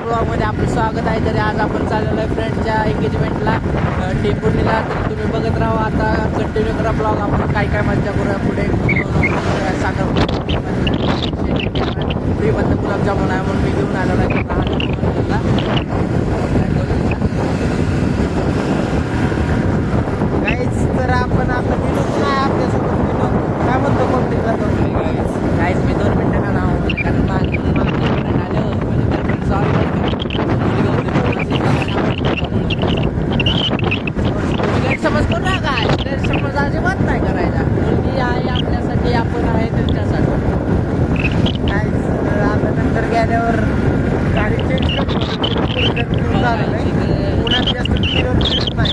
ब्लॉगमध्ये आपलं स्वागत आहे. तरी आज आपण चाललेलो आहे फ्रेंडच्या एंगेजमेंटला टेंपुर्णीला. तर तुम्ही बघत राहा, आता कंटिन्यू करा ब्लॉग. आपण काय काय मजा करूया पुढे. साखर फ्रीमधनं गुलाबजामुन आहे म्हणून मी घेऊन आलेलो आहे काहीच. तर आपण आता विनोद नाही आपल्यासोबत. विनोद काय म्हणतो कोणते जातो काहीच. मी 2 मिनटं का नाव कारण माझे आले समज करू नका. समज अजिबात नाही करायचा. मुलगी आहे आपल्यासाठी, आपण आहे त्यांच्यासाठी. काहीच. आता नंतर गेल्यावर गाडी चेंज झालं नाही. पुण्यात जास्त फिरत नाही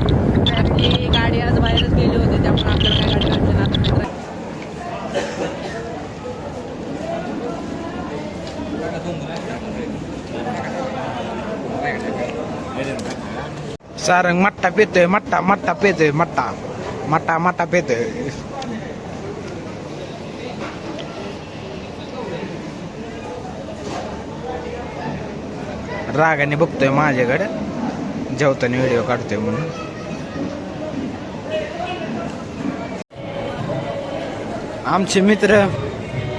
कारण की गाडी आज बाहेरच गेली होती, त्यामुळे आपल्याला काय गाडी काढली ना. सारंग मट्टा पेतोय, मट्टा पेतोय, मट्टा पेतोय. रागाने बघतोय माझ्याकडे, जेवताना व्हिडिओ काढतोय म्हणून. आमचे मित्र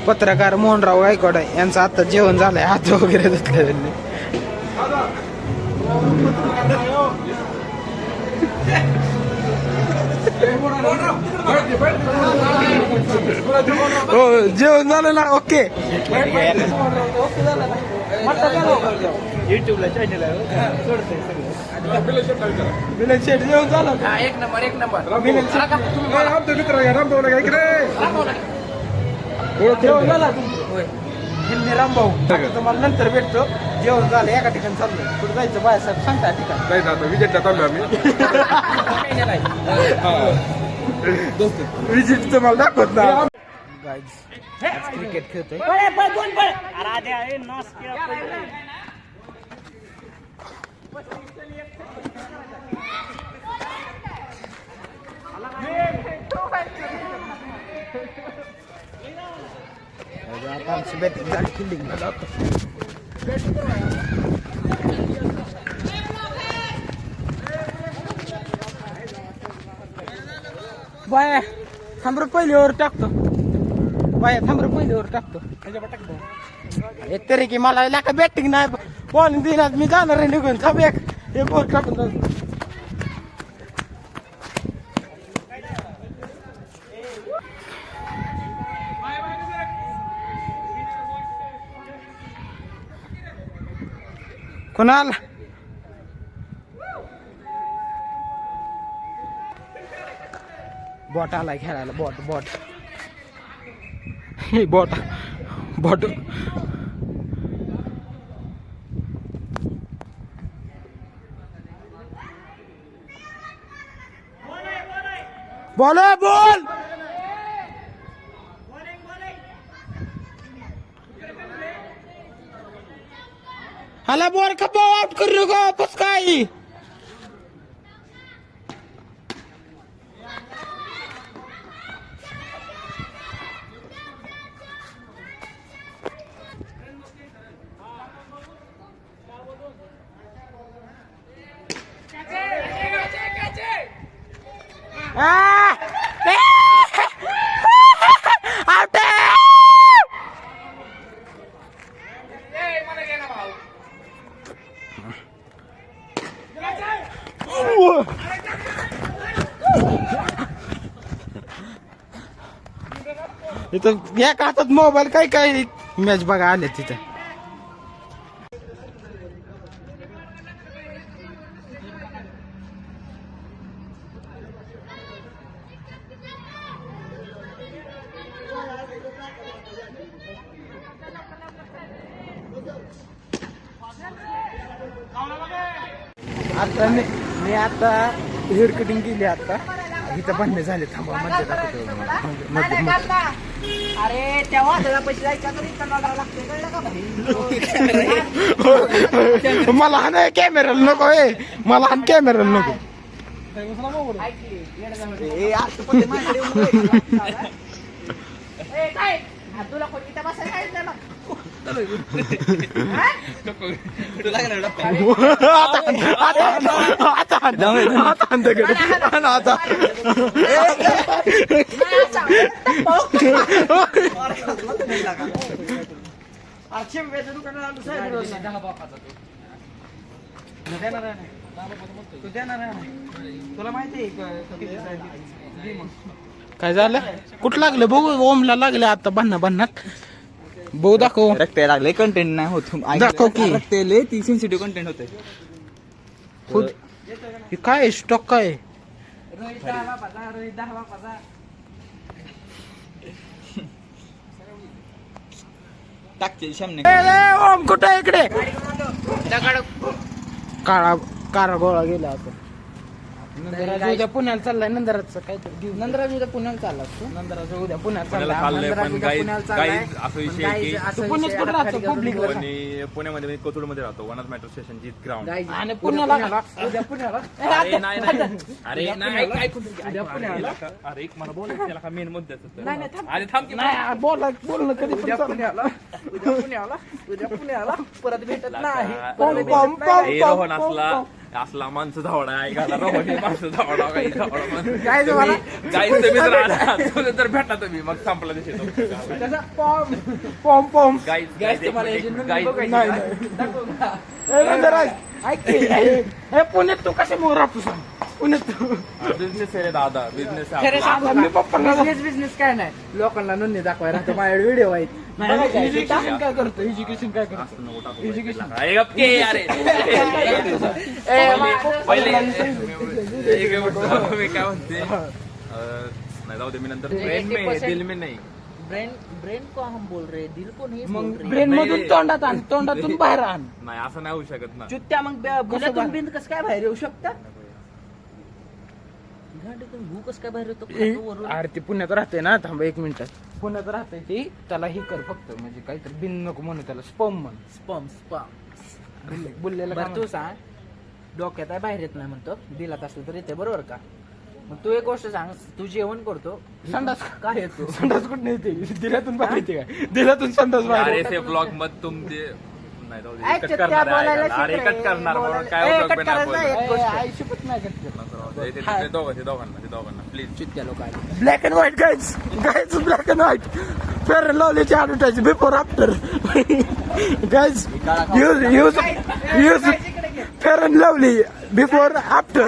पत्रकार मोहनराव गायकवाड यांचं आता जेवण झालंय. हात वगैरे धुतले त्यांनी. हो जेवण झालं ना. ओके. युट्यूबला चॅनल आहे. जेवण झालं. एक नंबर जेवण झालं. हिंदी रामभाऊ तुम्हाला नंतर भेटतो. जेवण झालं. एका ठिकाणी चाललं. कुठं जायचं बायासाहेब सांगता ठिकाण विजिटला चाललो आम्ही. विजिट तुम्हाला दाखवत ना. क्रिकेट खेळतोय. आता आमची बॅटिंग झाली. फिल्डिंगला जातो. बाया थांबर पहिली ओव्हर टाकतो. बाया थांबर पहिली ओव्हर टाकतो. एक तरी की मला लाका बॅटिंग नाही बॉलिंग देण्यात मी जाणार आहे निघून. थांब एक ओव्हर टाकून जातो. कोणाल बॉट आलाय खेळायला. बॉट बॉल हाला बॉल खपा आउट करू नका. वापस काय इथं एक हातात मोबाईल काय मॅच बघा आले तिथे. आता मी आता हेअर कटिंग केली. आता इथं भांडणे झाले. थांबा अरे तेव्हा पैसे जायच्या मला हा नाही कॅमेराला नको. मला हा कॅमेराला नको. तुला कोणी बसायला तुला माहिती काय झालं? कुठं लागलं बघू? ओमला लागलं आता भन्नात. बघू दाखव. रक्त लागले कंटेंट नाही होत. दाखव की. रक्तले ती सेन्सिटिव्ह कंटेंट होते. खुद हे काय स्टॉक काय? टाकते सामने. ओम कुठं इकडे? काळा गोळा गेला आता. नंदराज उद्या पुण्याला चाललाय. नंदराजचं काय नंदराज उद्या पुण्याला चालला असतो. नंदराज उद्या पुण्याला पुण्याला चाललाय. चाललंय नंदराज पण उद्या पुण्याला चाललाय. असा विषय आहे की असं तू पुण्यात विषय कुठं आहे, राहतो? खाली Public गरज ला. नाही. आणि पुण्यामध्ये मी कोथरूडमध्ये राहतो. One of metro स्टेशनची ground. Guys, आणि पुण्याला उद्या पुण्याला अरे नाही अरे एक मला बोल त्याला का मेन मुद्द्याच अरे थांब की नाही बोलणं कधी पण चालू. उद्या पुण्याला परत भेटत नाही. हे रोहन असला माणसं धावडा आहे का? रोहन हे माणसं धावडा काही धावडा काय तुम्हाला? गाईच तुम्ही तर भेटा तुम्ही मग संपला दिसतो पॉम गाईच नंदराज ऐक की. हे पुण्यात तू कसे मोर राहतो सांग? पुण्यात तू बिझनेस आहे दादा बिझनेस खरं सांगू मी पप्पांना बिझनेस काय नाही. लोकांना नोंदणी दाखवाय राहतो. माझ्याकडे व्हिडिओ आहेत. एज्युकेशन काय करतो? एज्युकेशन काय करतो? एज्युकेशन मी काय म्हणते नाही जाऊ दे मी नंतर ब्रेन में दिल में नाही. ब्रेन को हम बोल रहे, दिल को नहीं बोल मग रहे. ब्रेन मधून तोंडात आण, तोंडातून बाहेर आण. नाही असं नाही होऊ शकत ना. चुत्त्या मग भुल्यातून बिंद कसं काय बाहेर येऊ शकता? गांडीतून भू कसं काय बाहेर येतो? वरून. अरे ते पुण्यात राहते ना. थांब 1 मिनिट. पुण्यात राहते ती. त्याला हे कर फक्त म्हणजे काहीतरी बिन नको म्हणू त्याला. स्पम म्हण. स्पम बुल्लेला बरं तू सांग. डोक्यात आहे बाहेर येत नाही म्हणतो. दिलात असलं तर येते बरोबर का? मग तू एक गोष्ट सांग. तू जेवण करतो संडास काय येतो? संडास कुठं येते? दिलातून बाहेर येते काय? दिलातून संडास बाहेर अरे येते. ते ब्लॉग मध्ये तुमचे नाही जाऊ ऐक दे ते कट त्या करणार बोलायला आहे. अरे शिकले. कट करणार बोलायला- काय ए, उपयोग कट पण करायचं नाही नाही. एक गोष्ट. आई शपथ नाही करते. ते दोघांना प्लीज. चुत्त्या लोक आले. Black and white guys black and white fair and लवलीची advertise before after guys use fair and lovely before after.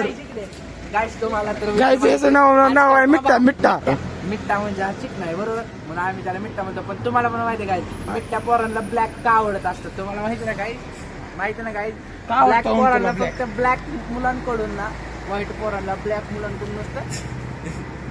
Guys तुम्हाला तर गाईज याचं नाव आहे मिठ्ठा. मिठ्ठा म्हणजे हा चिकन आहे बरोबर. म्हणून आम्ही त्याला मिठ्ठा म्हणतो. पण तुम्हाला पण माहिती आहे काय? मिठ्ठा पोरांना ब्लॅक का आवडत असतं तुम्हाला माहिती ना काय? माहिती ना काय? का आवडतं ब्लॅक म्हणून पोरांना तुला फक्त ब्लॅक मुलांकडून ना व्हाईट पोरांना ब्लॅक मुलांकडून नसतं.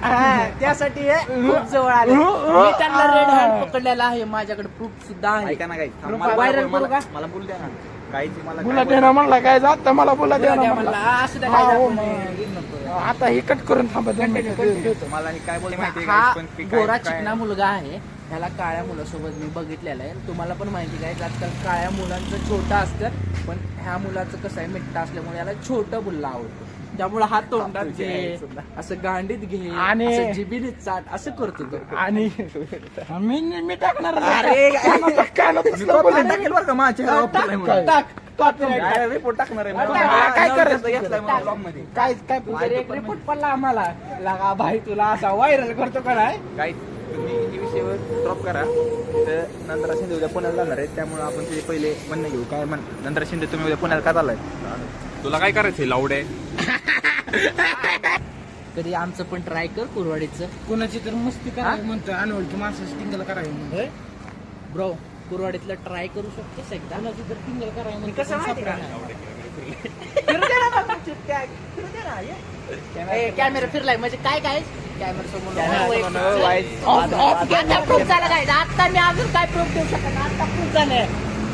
हा, त्यासाठी हे खूप जवळ आले. मी त्यांना रेड हँड पकडलेला आहे. माझ्याकडे प्रूफ सुद्धा आहे. ऐका ना काही व्हायरल करू का? मला बोल द्या ना. काहीची मला बोला द्या म्हणला काय जात मला बोला द्या द्या म्हणला. म्हणला. असं द्या हा, काय हो, दाखवून. आता हे कट करून थांबा 2 मिनिटं. मला हे काय बोलते माहिती हा आहे का? पण गोरा चिकना मुलगा आहे. ह्याला काळ्या मुलासोबत मी बघितलेला आहे. तुम्हाला पण माहिती आहे आजकाल काळ्या मुलांचं छोटं असतं. पण ह्या मुलाचं कसं आहे मिठ्ठा असल्यामुळे याला छोटं बुल्ला आवडतो. त्यामुळे हा तोंडात घे, असं गांडीत घे, आणि- असं जिभेने चाट असं करतो तो. आणि मी टाकणार अरे, टाकेल बरं का माझ्या चेहरा वापरलाय म्हणून. काय रिपोर्ट टाकणार आहे काय करायचं? घेतलाय मला ब्लॉग मध्ये. काय एक रिपोर्ट पडला आम्हाला. लागा भाई तुला असा व्हायरल करतो का नाही? काय तुम्ही ही विषयावर ड्रॉप करा. तर नंतर शिंदे उद्या पुण्याला जाणार आहे. त्यामुळे आपण ते पहिले म्हणणं घेऊ. काय म्हण नंतर शिंदे तुम्ही उद्या पुण्याला का चाललाय? तुला काय करायचंय लावडे? कधी आमचं पण ट्राय कर कुरवाडीचं. कुणाची तर मस्ती करायला म्हणतोय. अनोळखी माणसाची टिंगल करायला म्हणतोय. ब्रो कुरवाडीतलं ट्राय करू शकतोस एकदा? कुणाची तर टिंगल करायला म्हणतोय. कसं माहिती का? कॅमेरा फिरलाय म्हणजे काय काय कॅमेरा समोर आता प्रूफ झाला काय? आता मी अजून काय प्रूफ देऊ शकत नाही. आता प्रूफ झालंय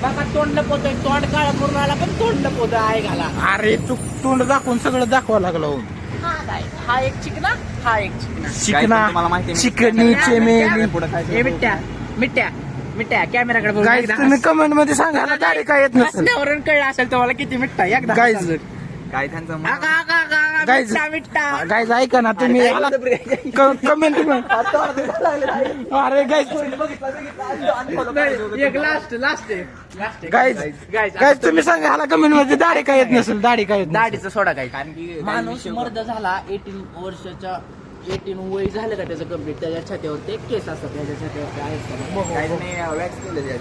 बाबा. तोंड लपवतोय. तोंड काळा करून आला पण तोंड लपवतोय आहे घाला. अरे तू तोंड दाखवून सगळं दाखवावं लागलं. हा काय? हा एक चिकना, हा एक चिकना. चिकना तुम्हाला माहिती आहे मी- चिकनी चेमेली. पुढे काय ए मिठ्या मिठ्या मिठ्या कॅमेराकडे बघून गाईज एकदा तुम्ही कमेंट मध्ये सांगा दाढी काय येत नसेल. हसण्यावरून कळलं असेल तुम्हाला किती मिठ्या एकदा गाईज हसाल. काय त्यांचं आगा, आगा, आगा, आगा, गाईज ऐका ना तुम्ही कमेंट अरे गाईज एक लास्ट गाईज तुम्ही सांगा ह्याला कमेंट मध्ये दाढी काय येत नसेल दाढी काय येत नसेल. दाढीचा सोडा काय कारण की माणूस मर्द झाला 18 वर्षाच्या 18 वय झालं का त्याचं कम्प्लीट त्याच्या छात्यावरती एक केस असतात त्याच्या छात्यावरती आहेत वॅक्स केलेले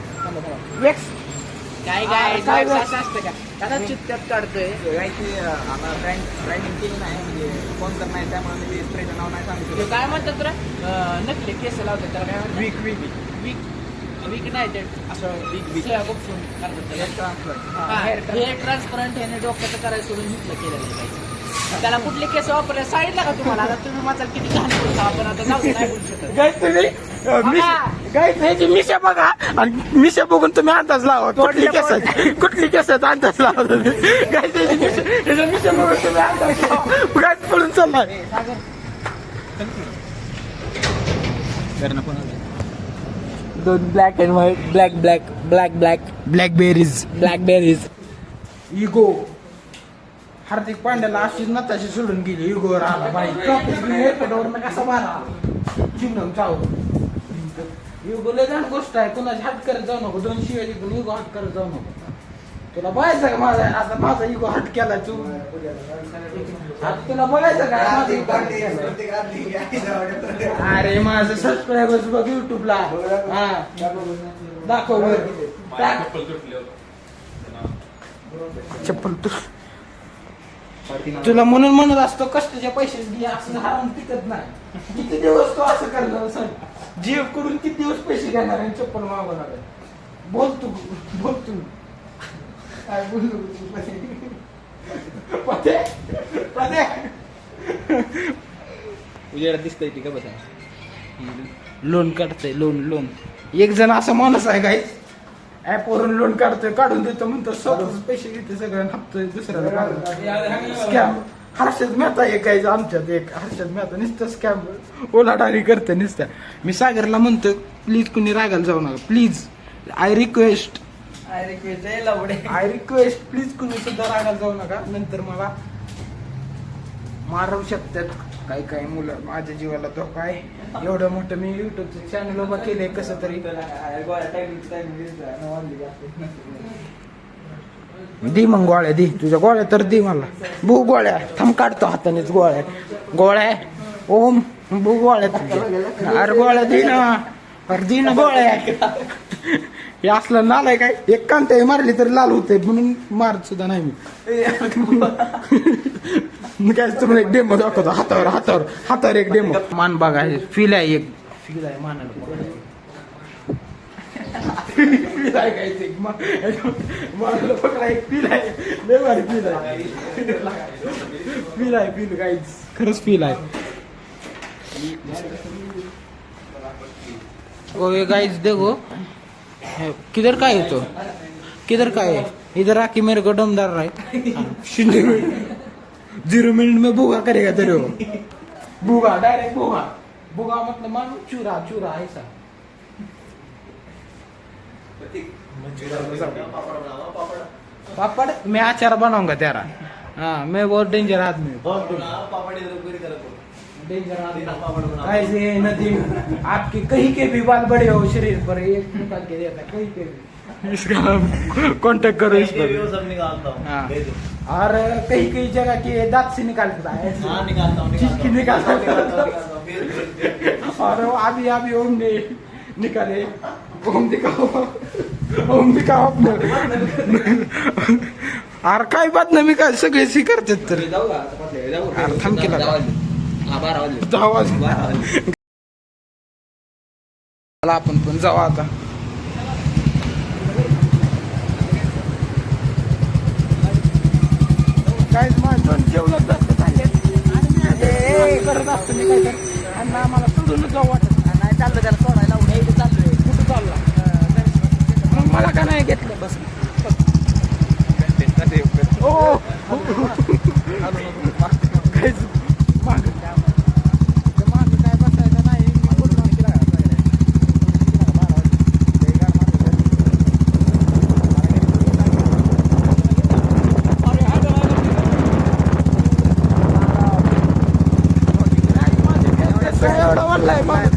वेक्स काय काय असं असतं का आता चित्त्यात काढतोय गायची आता ब्रँडिंग केली नाही म्हणजे फोन तर नाही त्यामुळे मी स्प्रेचं नाव नाही सांगू ते शकत. काय म्हणतात तुला नकली केस लावतात त्याला काय म्हणतात वीक नाही ते असं वीक करतात हेअर ट्रान्सपरंट ह्याने डोक्याचं करायचं सोडून हिटलं केलेलं आहे काही. त्याला कुठले केस वापरले सांगितलं का तुम्हाला आता तुम्ही माझा किती घाण बोलता आपण आता जाऊ नाही बोलू शकत गाईज तुम्ही गाईज ह्याची मिशा बघा आणि मिशा बघून तुम्ही अंदाज लावा कुठली केसात अंदाज लावा तुम्ही गाईज ह्याच्या मिशा बघून तुम्ही अंदाज लावा गाईज पळून चाललाय दोन black and white blackberries blackberries ego हार्दिक पांड्याला अशीच नताशी सोडून गेली इगोवर आला बाई एअरपोर्टवर कसा मारा चिमणम चाव इगो लय छान गोष्ट आहे कुणाची हात करत जाऊ नको 2 शिवाय पण इगो हात करत जाऊ नको तुला बघायचं का माझा आता माझा इगो हात केला तू आता तुला बघायचं का माझा इगो हात केला अरे माझं सबस्क्रायबर्स बघ युट्यूबला हा दाखव चप्पल तू तुला म्हणून म्हणत असतो कष्टाच्या पैसे घे असं हारून टिकत नाही किती दिवस तो असं करणार सांग जीव करून किती दिवस पैसे घेणार आणि चप्पल मागवणार आहे बोल तू काय बोललो पते उजेडात दिसतंय ती का बसा लोन काढतोय लोन एक जण असा माणूस आहे काय ऍप वरून लोन काढून देतो म्हणतो स्वतःच पैसे घेते सगळ्यांना हप्तोय दुसऱ्याला स्कॅम हर्षद मेहता एक आहे आमच्यात एक हर्षद मेहता नुसतं स्कॅम ओलाडारी करते नुसतं मी सागरला म्हणतो प्लीज कुणी रागायला जाऊ नका प्लीज आय रिक्वेस्ट प्लीज कुणी सुद्धा रागायला जाऊ नका नंतर मला मारू शकतात काही मुलं माझ्या जीवाला धोका आहे एवढं मोठं मी युट्यूबचं चॅनल उभा केलंय कसं तरी दे मग गोळ्या दे तुझ्या गोळ्या तर दे मला भू गोळ्या थांब काढतो हातानेच गोळ्या ओम भू गोळ्या तुझ्या अरे गोळ्या दे ना अरे दे ना गोळ्या हे असलं नाल आहे काय एक कांते मारली तरी लाल होते म्हणून मारत सुद्धा नाही मी काय तुम्हाला एक डेमो दाखवतो हातावर एक डेमो मान बघा फील आहे मानाला फील आहे काय मानाला पकडा एक फील आहे गाईज खरंच फील आहे ओ ये गाइस देखो किधर का है तो किधर का है इधर आके मेरे को दमदार रहा है 0 मिनट में भूगा करेगा तेरे को भूगा डायरेक्ट भूगा मतलब मानो चूरा ऐसा पापड़ मैं अचार बनाऊंगा तेरा हाँ मैं बहुत डेंजर आदमी ऐसे नदी आपके कहीं के भी बाल बड़े हो शरीर पर एक निकाल के देता कहीं के भी इसका कांटेक्ट करो इस पर हाँ और कहीं जगह के दांत से निकालता है निकालता और अभी ओम ने निकाले ओम दिखाओ अपने और काय बात नाही मी काय सगळे स्वीकारतात तर थांब केला आपण पण जाऊ आता काय जेवण करत असतो मी काय तर आणि आम्हाला सोडून जाऊ वाटत नाही चाललं त्याला सोडायला उद्या चाललोय कुठं चालला मग मला का नाही घेतलं बस ओ चाललाय माणूस